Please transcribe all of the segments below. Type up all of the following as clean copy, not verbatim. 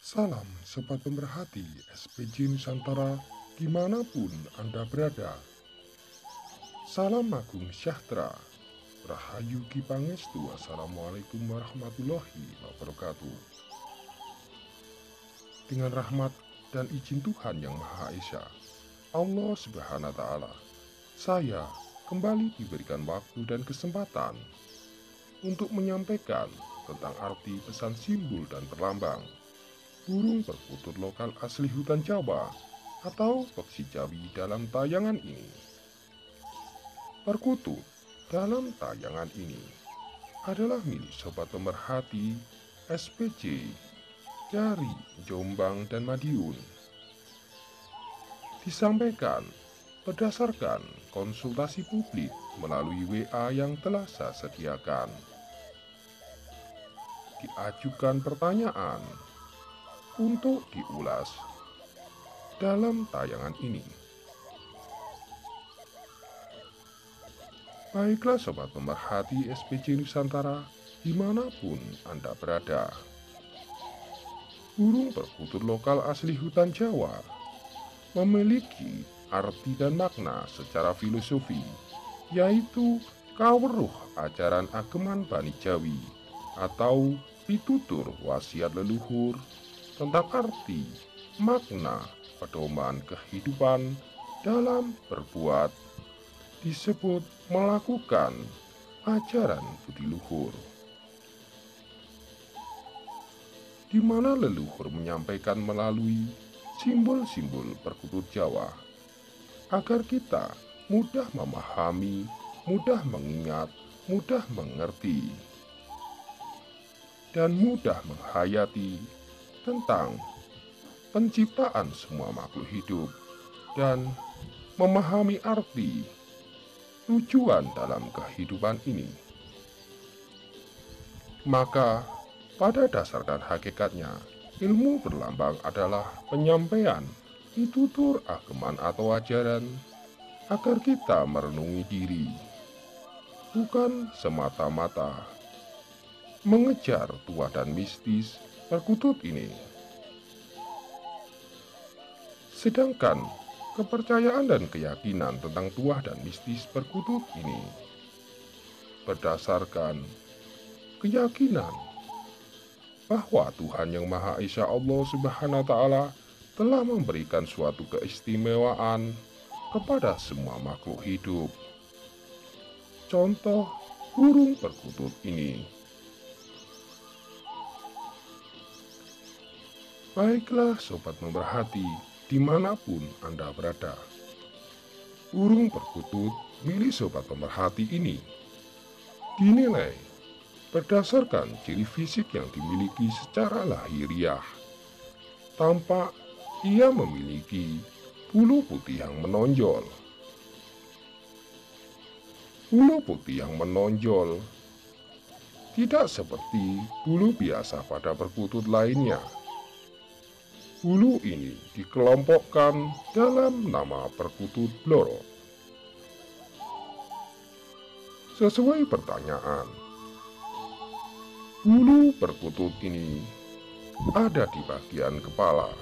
Salam sobat pemerhati SPJ Nusantara dimanapun Anda berada. Salam agung sejahtera, Rahayu Ki Pangestu. Assalamualaikum warahmatullahi wabarakatuh. Dengan rahmat dan izin Tuhan Yang Maha Esa, Allah Subhanahu wa Ta'ala, saya kembali diberikan waktu dan kesempatan untuk menyampaikan tentang arti pesan simbol dan perlambang burung perkutut lokal asli hutan Jawa atau peksi Jawi dalam tayangan ini. Perkutut dalam tayangan ini adalah milik sobat pemerhati SPJ dari Jombang dan Madiun. Disampaikan berdasarkan konsultasi publik melalui WA yang telah saya sediakan. Diajukan pertanyaan untuk diulas dalam tayangan ini. Baiklah sobat pemerhati SPJ Nusantara dimanapun Anda berada. Burung perkutut lokal asli hutan Jawa memiliki arti dan makna secara filosofi, yaitu kawruh ajaran ageman Bani Jawi atau pitutur wasiat leluhur tentang arti, makna, pedoman kehidupan dalam berbuat, disebut melakukan ajaran budi luhur, di mana leluhur menyampaikan melalui simbol-simbol perkutut Jawa agar kita mudah memahami, mudah mengingat, mudah mengerti, dan mudah menghayati tentang penciptaan semua makhluk hidup dan memahami arti tujuan dalam kehidupan ini. Maka pada dasar dan hakikatnya ilmu berlambang adalah penyampaian pitutur ageman atau ajaran agar kita merenungi diri, bukan semata-mata mengejar tuah dan mistis perkutut ini. Sedangkan kepercayaan dan keyakinan tentang tuah dan mistis perkutut ini berdasarkan keyakinan bahwa Tuhan Yang Maha Esa Allah Subhanahu wa Ta'ala telah memberikan suatu keistimewaan kepada semua makhluk hidup. Contoh burung perkutut ini. Baiklah sobat pemerhati dimanapun Anda berada. Burung perkutut milik sobat pemerhati ini dinilai berdasarkan ciri fisik yang dimiliki secara lahiriah. Tampak ia memiliki bulu putih yang menonjol. Bulu putih yang menonjol tidak seperti bulu biasa pada perkutut lainnya. Bulu ini dikelompokkan dalam nama perkutut blorok. Sesuai pertanyaan, bulu perkutut ini ada di bagian kepala.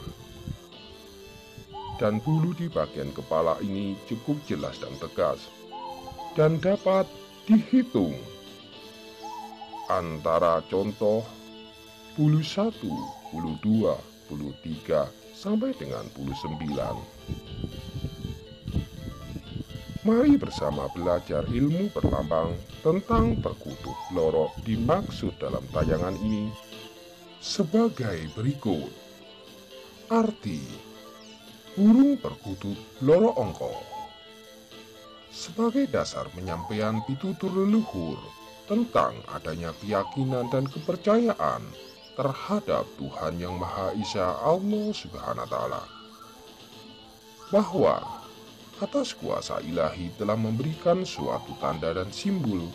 Dan bulu di bagian kepala ini cukup jelas dan tegas, dan dapat dihitung antara contoh bulu 1, bulu 2, bulu 3, sampai dengan bulu 9. Mari bersama belajar ilmu berlambang tentang perkutut blorok dimaksud dalam tayangan ini sebagai berikut. Arti burung perkutut blorok ongko sebagai dasar penyampaian pitutur leluhur tentang adanya keyakinan dan kepercayaan terhadap Tuhan Yang Maha Esa Allah Subhanahu wa Ta'ala, bahwa atas kuasa ilahi telah memberikan suatu tanda dan simbol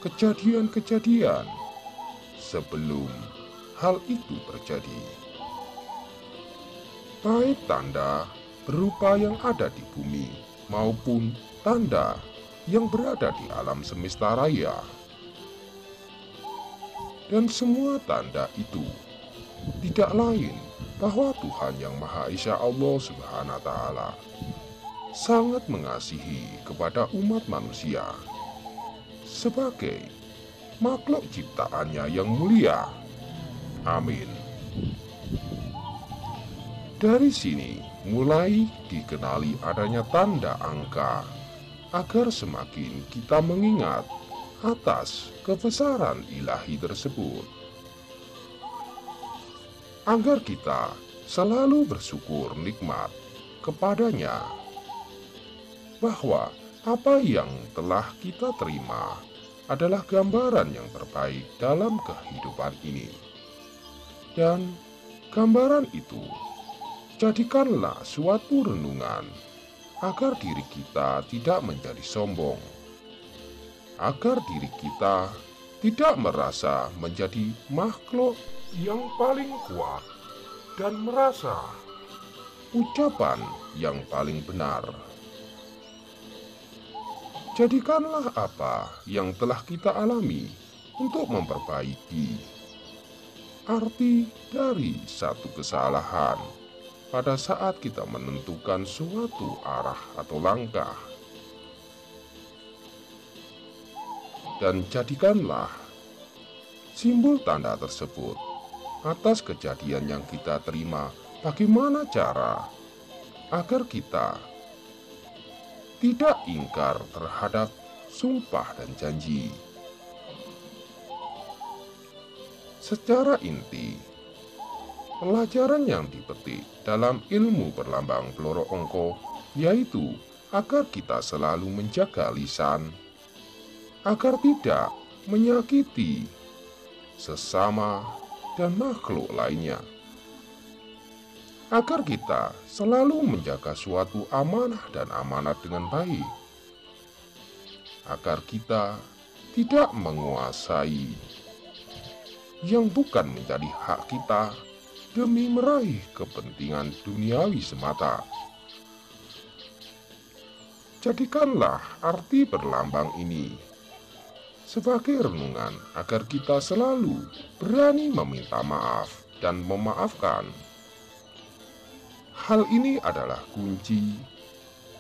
kejadian-kejadian sebelum hal itu terjadi, baik tanda berupa yang ada di bumi maupun tanda yang berada di alam semesta raya. Dan semua tanda itu tidak lain bahwa Tuhan Yang Maha Esa Allah Subhanahu wa Ta'ala sangat mengasihi kepada umat manusia sebagai makhluk ciptaannya yang mulia. Amin. Dari sini mulai dikenali adanya tanda angka agar semakin kita mengingat atas kebesaran ilahi tersebut, agar kita selalu bersyukur nikmat kepadanya, bahwa apa yang telah kita terima adalah gambaran yang terbaik dalam kehidupan ini. Dan gambaran itu jadikanlah suatu renungan agar diri kita tidak menjadi sombong, agar diri kita tidak merasa menjadi makhluk yang paling kuat dan merasa ucapan yang paling benar. Jadikanlah apa yang telah kita alami untuk memperbaiki arti dari satu kesalahan pada saat kita menentukan suatu arah atau langkah. Dan jadikanlah simbol tanda tersebut atas kejadian yang kita terima, bagaimana cara agar kita tidak ingkar terhadap sumpah dan janji. Secara inti, pelajaran yang dipetik dalam ilmu berlambang peloro ongko yaitu agar kita selalu menjaga lisan, agar tidak menyakiti sesama dan makhluk lainnya, agar kita selalu menjaga suatu amanah dan amanat dengan baik, agar kita tidak menguasai yang bukan menjadi hak kita demi meraih kepentingan duniawi semata. Jadikanlah arti berlambang ini sebagai renungan agar kita selalu berani meminta maaf dan memaafkan. Hal ini adalah kunci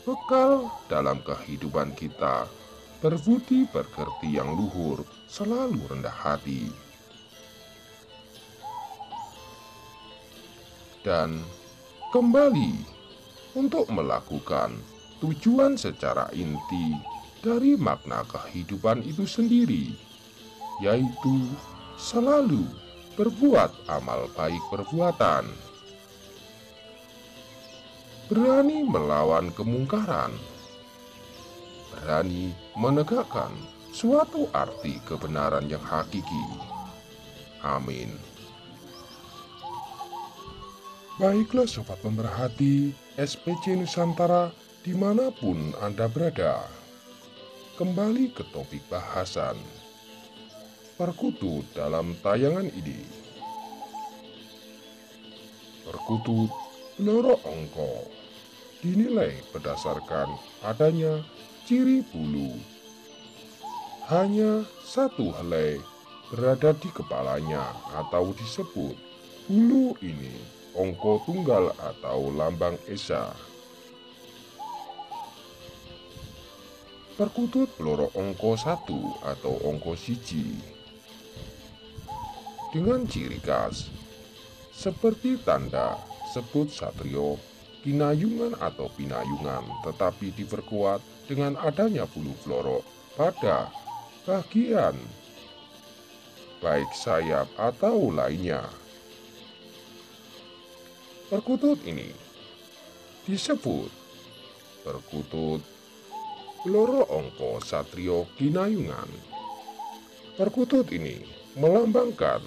bekal dalam kehidupan kita berbudi pekerti yang luhur, selalu rendah hati. Dan kembali untuk melakukan tujuan secara inti dari makna kehidupan itu sendiri, yaitu selalu berbuat amal baik perbuatan, berani melawan kemungkaran, berani menegakkan suatu arti kebenaran yang hakiki. Amin. Baiklah sobat pemerhati SPC Nusantara dimanapun Anda berada, kembali ke topik bahasan perkutut dalam tayangan ini. Perkutut peloro ongko dinilai berdasarkan adanya ciri bulu hanya satu helai berada di kepalanya, atau disebut bulu ini ongko tunggal atau lambang esa. Perkutut peloro ongko 1 atau ongko siji dengan ciri khas seperti tanda sebut satrio, kinayungan atau pinayungan, tetapi diperkuat dengan adanya bulu peloro pada bagian baik sayap atau lainnya. Perkutut ini disebut perkutut peloro ongko satrio kinayungan. Perkutut ini melambangkan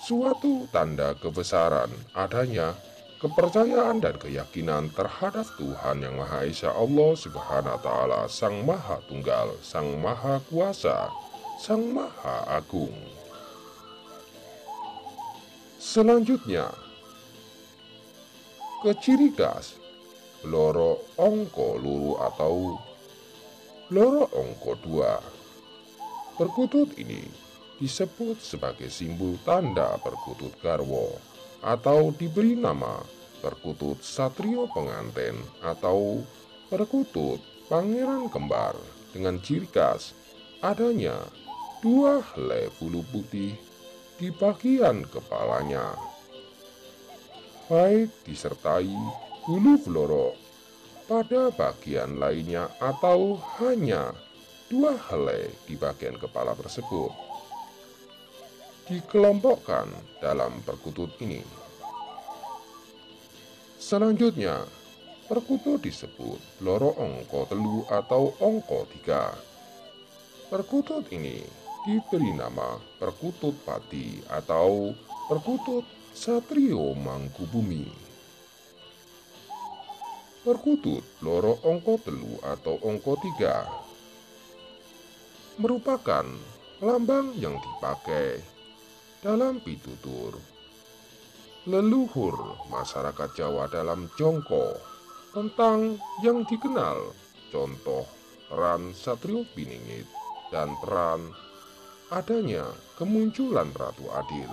suatu tanda kebesaran adanya kepercayaan dan keyakinan terhadap Tuhan Yang Maha Esa Allah Subhanahu wa Ta'ala, Sang Maha Tunggal, Sang Maha Kuasa, Sang Maha Agung. Selanjutnya, ke ciri khas peloro ongko luru atau peloro ongko 2. Perkutut ini disebut sebagai simbol tanda perkutut garwo. atau diberi nama perkutut satrio pengantin atau perkutut pangeran kembar dengan ciri khas adanya 2 helai bulu putih di bagian kepalanya, baik disertai bulu blorok pada bagian lainnya atau hanya 2 helai di bagian kepala tersebut. Dikelompokkan dalam perkutut ini. Selanjutnya, perkutut disebut bloro ongko telu atau ongko 3. Perkutut ini diberi nama perkutut pati atau perkutut satrio Mangkubumi. Perkutut bloro ongko telu atau ongko 3 merupakan lambang yang dipakai dalam pitutur leluhur masyarakat Jawa dalam jongko tentang yang dikenal contoh peran Satrio Piningit dan peran adanya kemunculan Ratu Adil.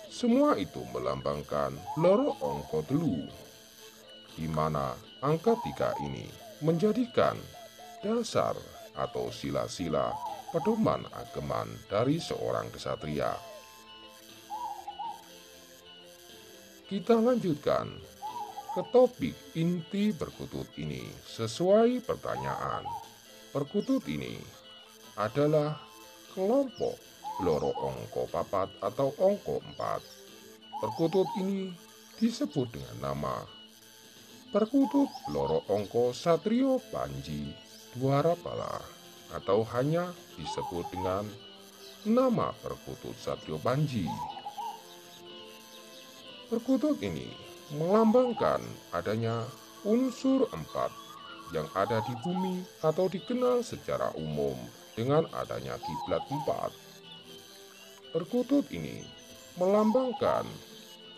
Semua itu melambangkan loro ongko telu, di mana angka 3 ini menjadikan dasar atau sila-sila pedoman ageman dari seorang kesatria. Kita lanjutkan ke topik inti perkutut ini sesuai pertanyaan. Perkutut ini adalah kelompok bloro ongko papat atau ongko 4. Perkutut ini disebut dengan nama perkutut bloro ongko satrio panji dwarapala atau hanya disebut dengan nama perkutut satrio panji. Perkutut ini melambangkan adanya unsur 4 yang ada di bumi atau dikenal secara umum dengan adanya kiblat 4. Perkutut ini melambangkan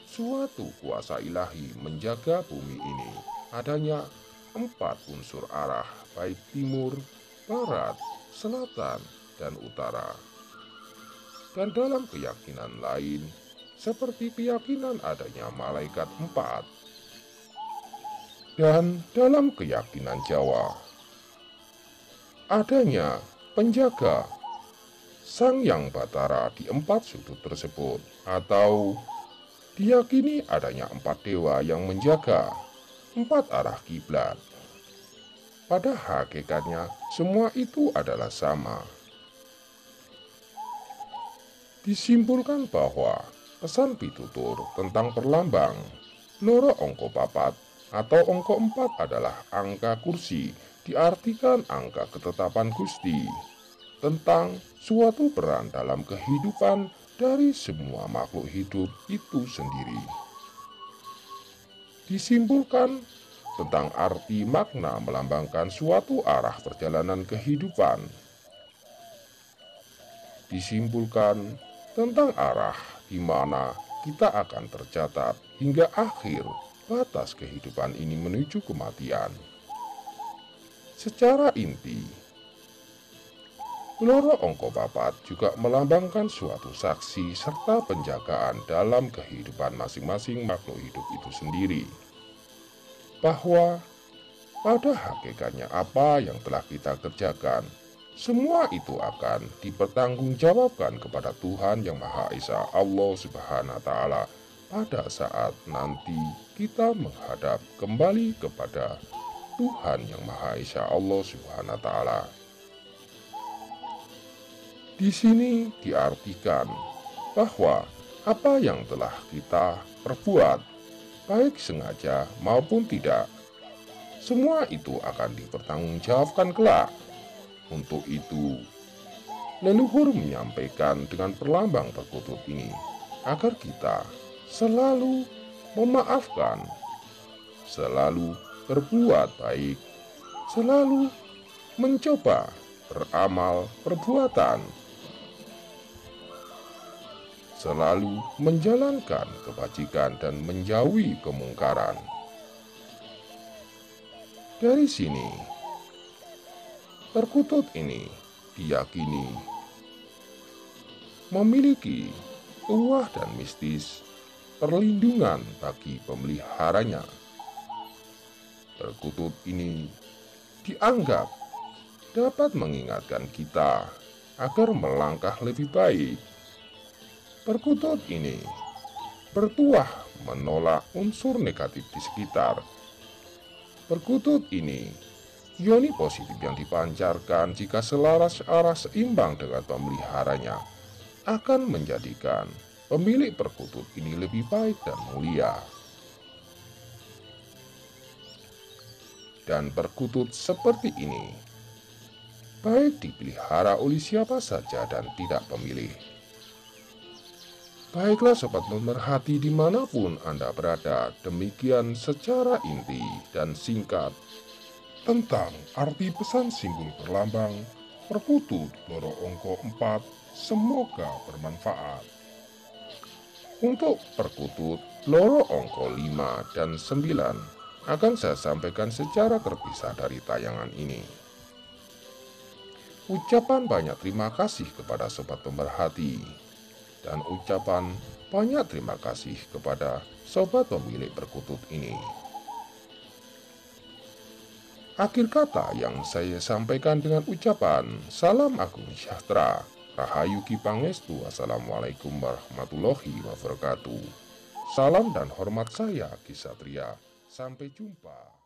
suatu kuasa ilahi menjaga bumi ini adanya 4 unsur arah baik timur, barat, selatan, dan utara. Dan dalam keyakinan lain, seperti keyakinan adanya malaikat 4. Dan dalam keyakinan Jawa, adanya penjaga Sang Yang Batara di 4 sudut tersebut, atau diyakini adanya 4 dewa yang menjaga 4 arah kiblat. Pada hakikatnya, semua itu adalah sama. Disimpulkan bahwa pesan pitutur tentang perlambang loro ongko papat atau ongko 4 adalah angka kursi, diartikan angka ketetapan Gusti, tentang suatu peran dalam kehidupan dari semua makhluk hidup itu sendiri. Disimpulkan tentang arti makna melambangkan suatu arah perjalanan kehidupan. Disimpulkan tentang arah di mana kita akan tercatat hingga akhir batas kehidupan ini menuju kematian. Secara inti, loro ongko papat juga melambangkan suatu saksi serta penjagaan dalam kehidupan masing-masing makhluk hidup itu sendiri. Bahwa pada hakikatnya apa yang telah kita kerjakan, semua itu akan dipertanggungjawabkan kepada Tuhan Yang Maha Esa, Allah Subhanahu wa Ta'ala, pada saat nanti kita menghadap kembali kepada Tuhan Yang Maha Esa, Allah Subhanahu wa Ta'ala. Di sini diartikan bahwa apa yang telah kita perbuat, baik sengaja maupun tidak, semua itu akan dipertanggungjawabkan kelak. Untuk itu, leluhur menyampaikan dengan perlambang perkutut ini agar kita selalu memaafkan, selalu berbuat baik, selalu mencoba beramal perbuatan, selalu menjalankan kebajikan dan menjauhi kemungkaran. Dari sini, perkutut ini diyakini memiliki tuah dan mistis, perlindungan bagi pemeliharanya. Perkutut ini dianggap dapat mengingatkan kita agar melangkah lebih baik. Perkutut ini bertuah menolak unsur negatif di sekitar. Perkutut ini ioni positif yang dipancarkan jika selaras arah seimbang dengan pemeliharanya akan menjadikan pemilik perkutut ini lebih baik dan mulia. Dan perkutut seperti ini baik dipelihara oleh siapa saja dan tidak pemilih. Baiklah sobat pemerhati dimanapun Anda berada, demikian secara inti dan singkat tentang arti pesan simbol perlambang perkutut loro ongko 4, semoga bermanfaat. Untuk perkutut loro ongko 5 dan 9 akan saya sampaikan secara terpisah dari tayangan ini. Ucapan banyak terima kasih kepada sobat pemerhati, dan ucapan banyak terima kasih kepada sobat pemilik perkutut ini. Akhir kata yang saya sampaikan dengan ucapan Salam Agung Sejahtera, Rahayu Ki Pangestu, Assalamualaikum warahmatullahi wabarakatuh. Salam dan hormat saya Ki Satria. Sampai jumpa.